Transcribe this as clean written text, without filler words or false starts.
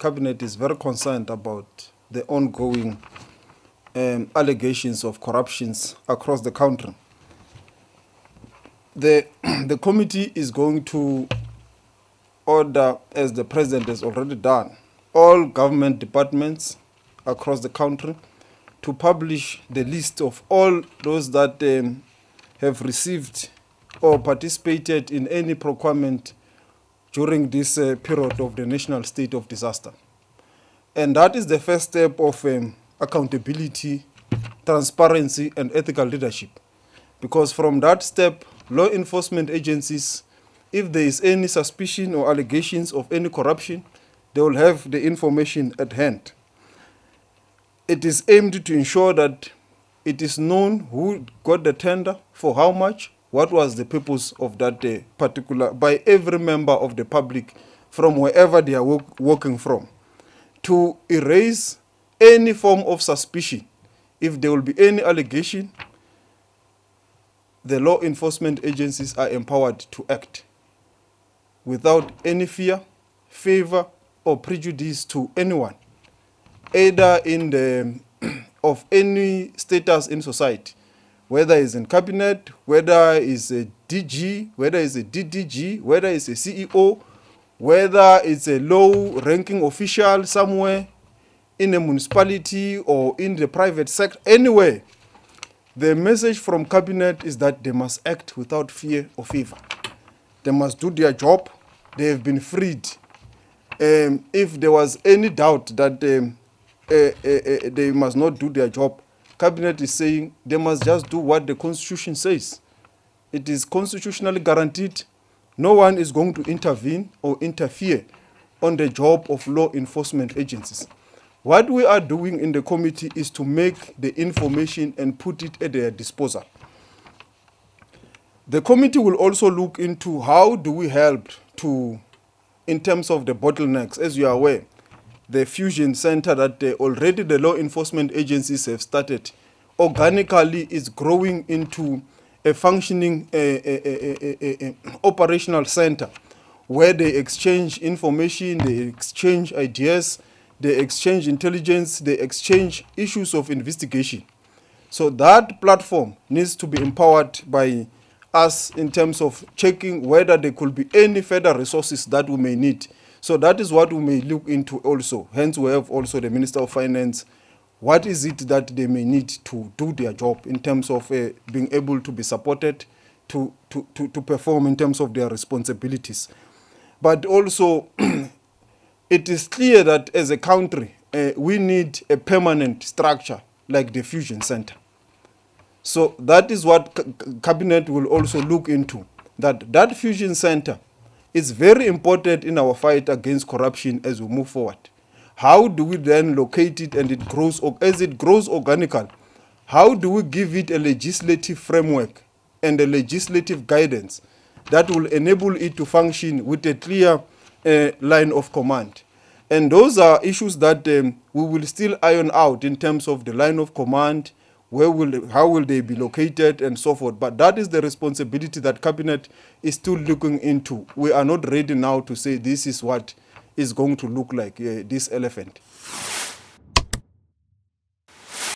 Cabinet is very concerned about the ongoing allegations of corruptions across the country. The committee is going to order, as the President has already done, all government departments across the country to publish the list of all those that have received or participated in any procurement during this period of the national state of disaster. And that is the first step of accountability, transparency, and ethical leadership. Because from that step, law enforcement agencies, if there is any suspicion or allegations of any corruption, they will have the information at hand. It is aimed to ensure that it is known who got the tender, for how much, what was the purpose of that particular, by every member of the public from wherever they are working from, to erase any form of suspicion. If there will be any allegation, the law enforcement agencies are empowered to act without any fear, favor, or prejudice to anyone, either in the of any status in society, whether it's in cabinet, whether it's a DG, whether it's a DDG, whether it's a CEO, whether it's a low-ranking official somewhere in a municipality or in the private sector, anywhere. The message from cabinet is that they must act without fear or favor. They must do their job. They have been freed. If there was any doubt that they must not do their job, cabinet is saying they must just do what the constitution says. It is constitutionally guaranteed. No one is going to intervene or interfere on the job of law enforcement agencies. What we are doing in the committee is to make the information and put it at their disposal. The committee will also look into how do we help to, in terms of the bottlenecks. As you are aware, the fusion center that already the law enforcement agencies have started organically is growing into a functioning operational center where they exchange information, they exchange ideas, they exchange intelligence, they exchange issues of investigation. So that platform needs to be empowered by us in terms of checking whether there could be any further resources that we may need. So that is what we may look into also. Hence, we have also the Minister of Finance. What is it that they may need to do their job in terms of being able to be supported to perform in terms of their responsibilities? But also, it is clear that as a country, we need a permanent structure like the Fusion Center. So that is what Cabinet will also look into, that Fusion Center is very important in our fight against corruption as we move forward. How do we then locate it and it grows, as it grows organically, how do we give it a legislative framework and a legislative guidance that will enable it to function with a clear line of command? And those are issues that we will still iron out in terms of the line of command, how will they be located and so forth. But that is the responsibility that Cabinet is still looking into. We are not ready now to say this is what is going to look like this elephant.